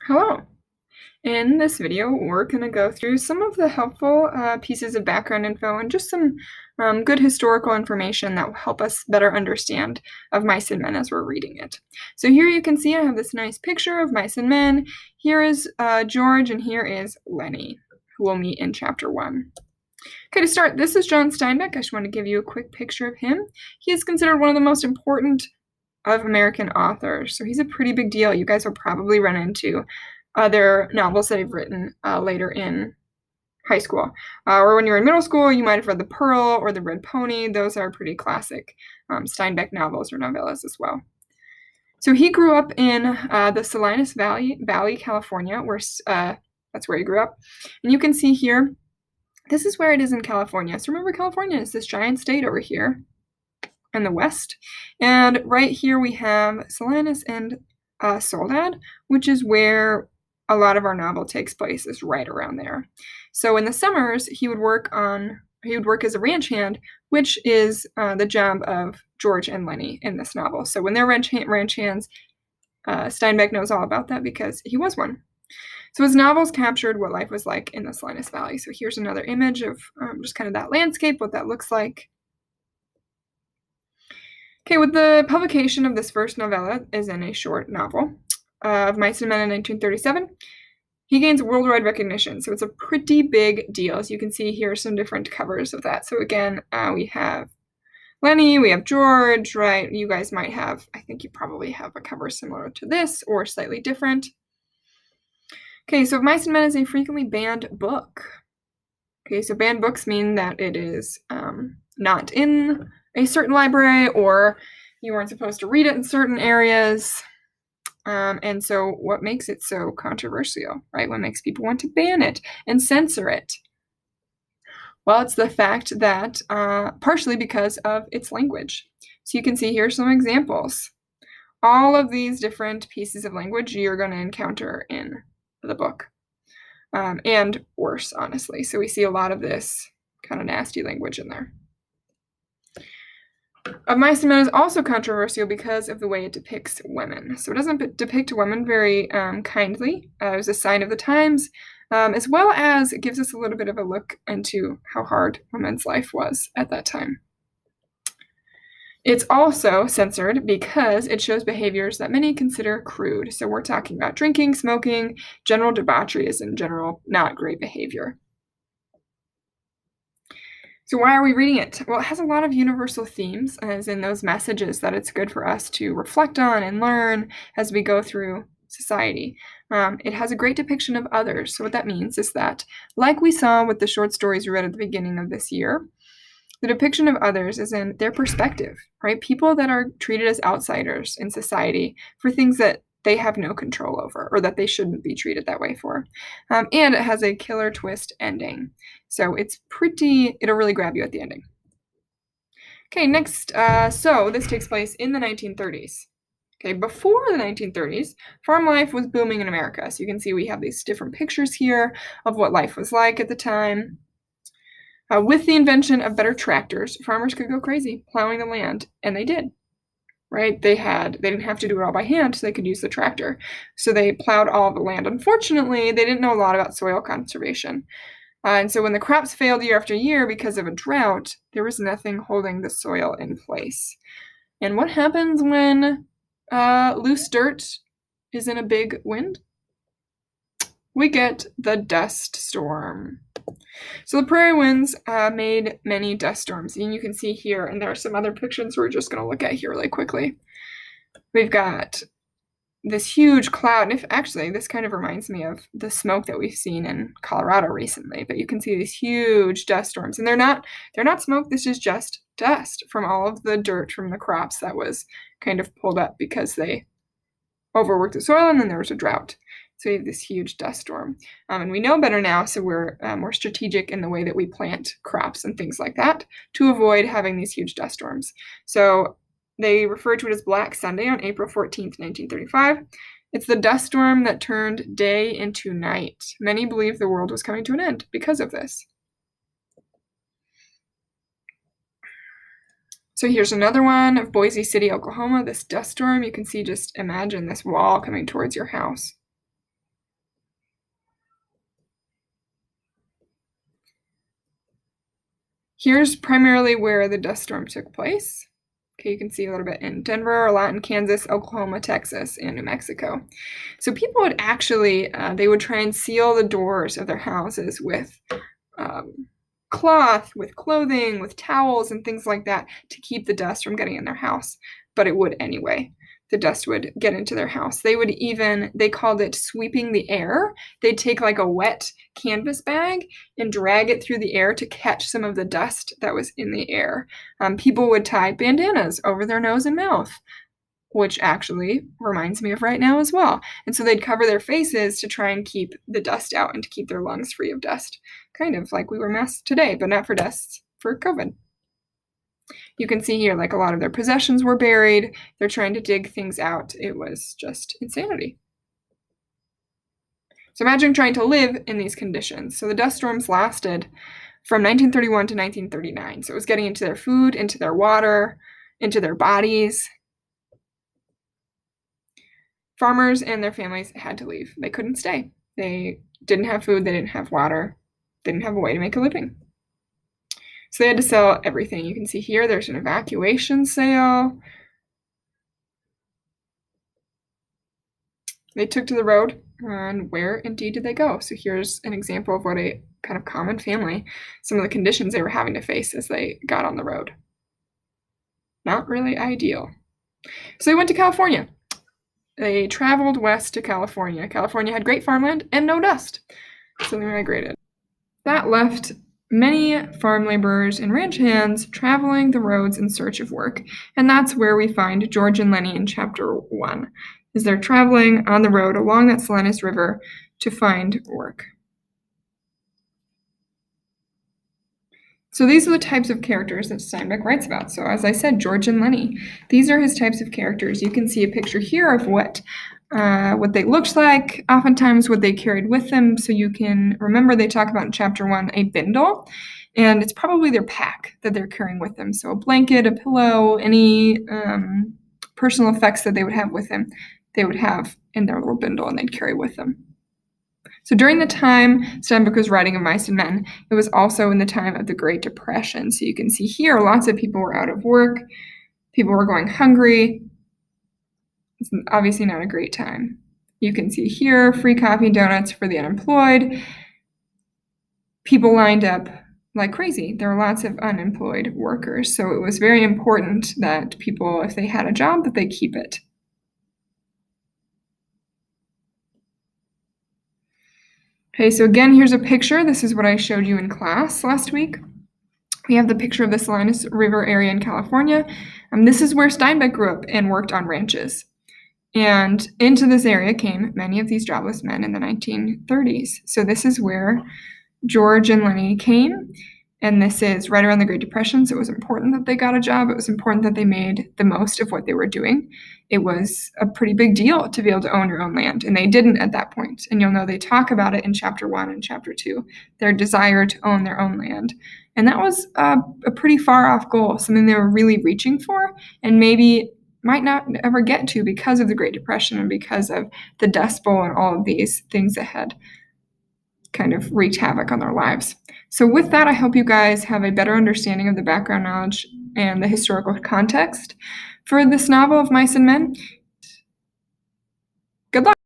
Hello. In this video, we're going to go through some of the helpful pieces of background info and just some good historical information that will help us better understand of Mice and Men as we're reading it. So here you can see I have this nice picture of Mice and Men. Here is George and here is Lenny, who we'll meet in chapter 1. Okay, to start, this is John Steinbeck. I just want to give you a quick picture of him. He is considered one of the most important of American authors, so he's a pretty big deal. You guys will probably run into other novels that I've written later in high school. Or when you're in middle school, you might have read The Pearl or The Red Pony. Those are pretty classic Steinbeck novels or novellas as well. So he grew up in the Salinas Valley, California, where that's where he grew up. And you can see here, this is where it is in California. So remember, California is this giant state over here in the west. And right here we have Salinas and Soledad, which is where a lot of our novel takes place, is right around there. So in the summers, he would work as a ranch hand, which is the job of George and Lenny in this novel. So when they're ranch hands, Steinbeck knows all about that because he was one. So his novels captured what life was like in the Salinas Valley. So here's another image of just kind of that landscape, what that looks like. Okay, with the publication of this first novella, as in a short novel, of Mice and Men in 1937, he gains worldwide recognition. So it's a pretty big deal. As you can see here, some different covers of that. So again, we have Lenny, we have George, right? You guys might have, I think you probably have a cover similar to this or slightly different. Okay, so Mice and Men is a frequently banned book. Okay, so banned books mean that it is not in a certain library, or you weren't supposed to read it in certain areas. And so what makes it so controversial, right? What makes people want to ban it and censor it? Well, it's the fact that partially because of its language. So you can see here some examples. All of these different pieces of language you're going to encounter in the book. And worse, honestly. So we see a lot of this kind of nasty language in there. Of Mice and Men is also controversial because of the way it depicts women. So it doesn't depict women very kindly. It was a sign of the times, as well as it gives us a little bit of a look into how hard women's life was at that time. It's also censored because it shows behaviors that many consider crude. So we're talking about drinking, smoking, general debauchery is in general not great behavior. So why are we reading it? Well, it has a lot of universal themes, as in those messages that it's good for us to reflect on and learn as we go through society. It has a great depiction of others. So what that means is that, like we saw with the short stories we read at the beginning of this year, the depiction of others is in their perspective, right? People that are treated as outsiders in society for things that they have no control over, or that they shouldn't be treated that way for. And it has a killer twist ending. So it'll really grab you at the ending. Okay, next, so this takes place in the 1930s. Okay, before the 1930s, farm life was booming in America. So you can see we have these different pictures here of what life was like at the time. With the invention of better tractors, farmers could go crazy plowing the land, and they did. Right? They didn't have to do it all by hand, so they could use the tractor. So they plowed all of the land. Unfortunately, they didn't know a lot about soil conservation. And so when the crops failed year after year because of a drought, there was nothing holding the soil in place. And what happens when loose dirt is in a big wind? We get the dust storm. So the prairie winds made many dust storms, and you can see here, and there are some other pictures we're just going to look at here really quickly. We've got this huge cloud, and actually this kind of reminds me of the smoke that we've seen in Colorado recently, but you can see these huge dust storms, and they're not smoke, this is just dust from all of the dirt from the crops that was kind of pulled up because they overworked the soil and then there was a drought. So we have this huge dust storm. And we know better now, so we're more strategic in the way that we plant crops and things like that to avoid having these huge dust storms. So they refer to it as Black Sunday on April 14th, 1935. It's the dust storm that turned day into night. Many believe the world was coming to an end because of this. So here's another one of Boise City, Oklahoma, this dust storm. You can see, just imagine this wall coming towards your house. Here's primarily where the dust storm took place. Okay, you can see a little bit in Denver, a lot in Kansas, Oklahoma, Texas, and New Mexico. So people would actually, they would try and seal the doors of their houses with cloth, with clothing, with towels, and things like that to keep the dust from getting in their house. But it would anyway. The dust would get into their house. They called it sweeping the air. They'd take like a wet canvas bag and drag it through the air to catch some of the dust that was in the air. People would tie bandanas over their nose and mouth, which actually reminds me of right now as well. And so they'd cover their faces to try and keep the dust out and to keep their lungs free of dust. Kind of like we wear masks today, but not for dust, for COVID. You can see here, like, a lot of their possessions were buried. They're trying to dig things out. It was just insanity. So imagine trying to live in these conditions. So the dust storms lasted from 1931 to 1939. So it was getting into their food, into their water, into their bodies. Farmers and their families had to leave. They couldn't stay. They didn't have food. They didn't have water. They didn't have a way to make a living. So they had to sell everything. You can see here there's an evacuation sale. They took to the road, and where indeed did they go? So here's an example of what a kind of common family, some of the conditions they were having to face as they got on the road. Not really ideal. So they went to California. They traveled west to California. California had great farmland and no dust, so they migrated. That left many farm laborers and ranch hands traveling the roads in search of work, and that's where we find George and Lenny in chapter 1, is they're traveling on the road along that Salinas River to find work. So these are the types of characters that Steinbeck writes about. So as I said, George and Lenny, these are his types of characters. You can see a picture here of what they looked like, oftentimes what they carried with them. So you can remember they talk about in chapter 1 a bindle, and it's probably their pack that they're carrying with them. So a blanket, a pillow, any personal effects that they would have with them, they would have in their little bindle and they'd carry with them. So during the time Steinbeck was writing of Mice and Men, it was also in the time of the Great Depression. So you can see here lots of people were out of work, people were going hungry. It's obviously not a great time. You can see here free coffee and donuts for the unemployed. People lined up like crazy. There were lots of unemployed workers. So it was very important that people, if they had a job, that they keep it. Okay, so again, here's a picture. This is what I showed you in class last week. We have the picture of the Salinas River area in California. This is where Steinbeck grew up and worked on ranches. And into this area came many of these jobless men in the 1930s. So this is where George and Lenny came. And this is right around the Great Depression, so it was important that they got a job. It was important that they made the most of what they were doing. It was a pretty big deal to be able to own your own land, and they didn't at that point. And you'll know they talk about it in chapter 1 and chapter 2, their desire to own their own land. And that was a pretty far off goal, something they were really reaching for, and maybe might not ever get to because of the Great Depression and because of the Dust Bowl and all of these things that had kind of wreaked havoc on their lives. So with that, I hope you guys have a better understanding of the background knowledge and the historical context for this novel of Mice and Men. Good luck!